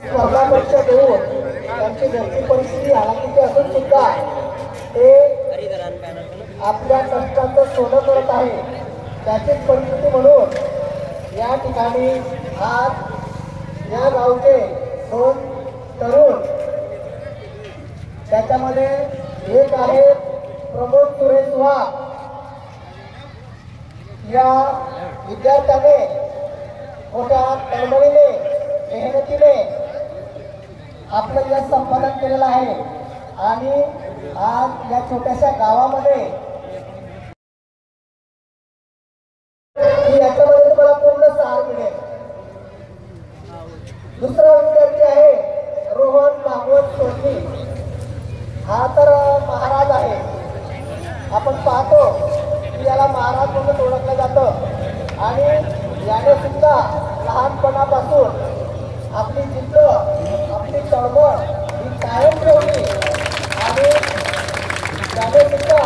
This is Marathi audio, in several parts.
स्पर्धा परीक्षा देऊन त्यांची घरची परिस्थिती हालाकीची असून सुद्धा ते आपल्या कष्टाचं सोनं करत आहे. त्याचीच परिस्थिती म्हणून या ठिकाणी आज या गावचे 2 तरुण, त्याच्यामध्ये एक आहे प्रमोद सुरेश वाघ. या विद्यार्थ्याने मोठ्या तळमळीने मेहनतीने आपलं यश संपादन केलेलं आहे आणि आज या छोट्याशा गावामध्ये याच्यामध्ये तुम्हाला पूर्ण सार मिळेल. दुसरा विद्यार्थी आहे रोहन भागवत सोनी. हा तर महाराज आहे. आपण पाहतो की याला महाराज म्हणून ओळखलं जातं आणि याने सुद्धा लहानपणापासून आपली जिद्द, आपली तळमळ ही कायम ठेवली आणि त्याने सुद्धा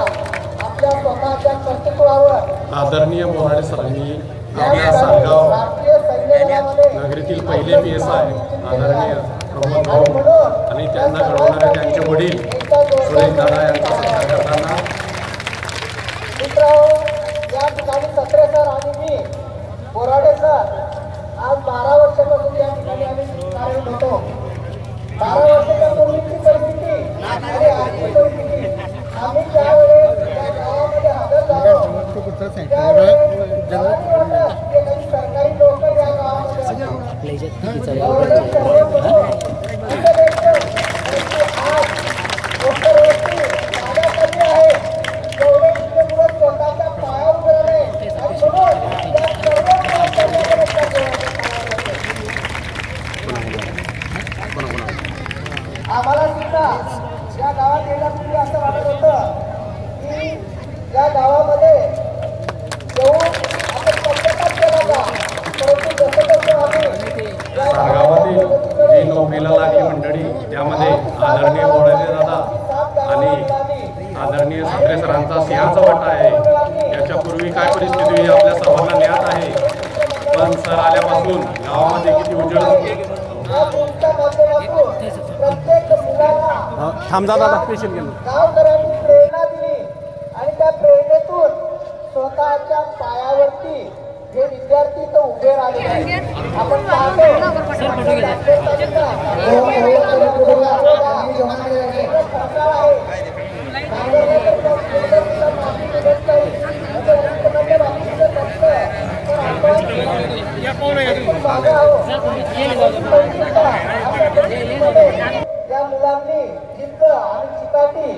आपल्या स्वतःच्या कर्तृत्वावर आदरणीय मोराळे सरांनी आपल्या सारगाव नगरीतील पहिले PSI आदरणीय प्रमोद भाऊ आणि त्यांना घडवणारे त्यांचे वडील सुरेश दादा यांचा सत्कार करताना मित्रांनो, या ठिकाणी सत्रे सर आणि मी बोराडे सर आज 12 वर्षापासून या ठिकाणी आम्ही कार्यरत होतो. 12 वर्षाच्या पूर्वीची परिस्थिती आणि आजची परिस्थिती आम्ही ज्यावेळेस या गावामध्ये हजर झालो काही सरकारी लोक या गावामध्ये आम्हाला सुद्धा या गावात येण्यापूर्वी असं वाटत होतं की या गावामध्ये येऊन आपण पक्षपात केला का, परंतु जसं जसं आम्ही सारगावातील जी नोकरीला लागली मंडळी त्यामध्ये आदरणीय मोराळे दादा आणि आदरणीय सत्रे सरांचा सिंहाचा वाटा आहे. याच्यापूर्वी काय परिस्थिती ही आपल्या सर्वांना ज्ञात आहे, पण सर आल्यापासून गावामध्ये किती उजळ प्रत्येक मुलाला थांबदा दादा स्पेशल गेलं गावकऱ्यांनी प्रेरणा दिली आणि त्या प्रेरणेतून स्वतःच्या पायावरती हे विद्यार्थी तर उभे राहिले आहेत. आपण पाहतो या मुलांनी जिद्द आणि चिकाटी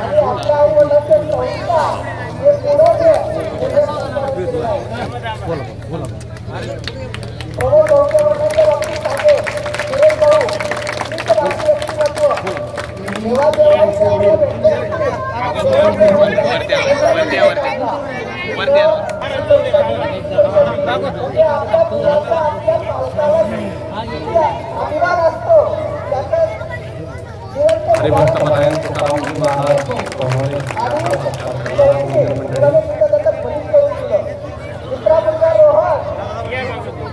आणि आपल्या आईवडिलांचे संस्कार हे पुरवले. प्रमोद भाऊच्या बाबतीत सांगेल, सुरेश भाऊ राष्ट्रीय व्यक्तिमत्व अभिमान असतो त्याचा दुसरा मुलगा रोहन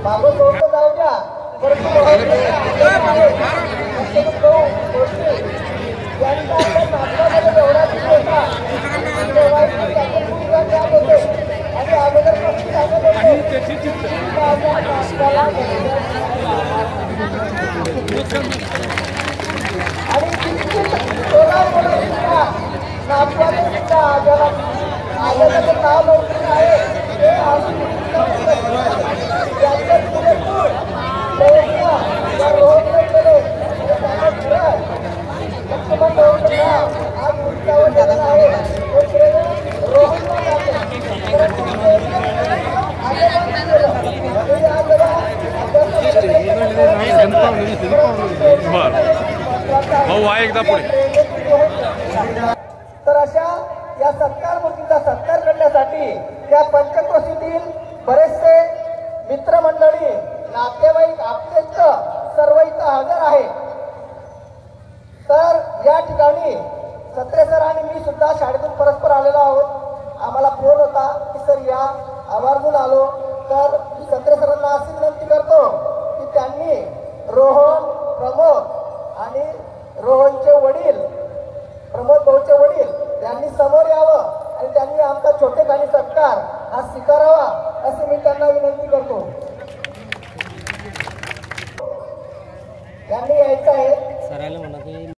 भागवत जाऊ द्या भाऊ आहे एकदा पुढे. तर अशा या सत्कार मूर्तीचा सत्कार करण्यासाठी त्या पंचक्रोशीतील बरेचसे मित्रमंडळी, नातेवाईक, आप्तेष्ट सर्व इथं हजर आहेत. तर या ठिकाणी सत्रे सर आणि मी सुद्धा शाळेतून परस्पर आलेलो आहोत. आम्हाला फोन होता की सर या, आवर्जून आलो. तर सत्रे सरांना अशी विनंती करतो की त्यांनी रोहन हा स्वीकारावा असे मी त्यांना विनंती करतो. यांनी यायचं आहे.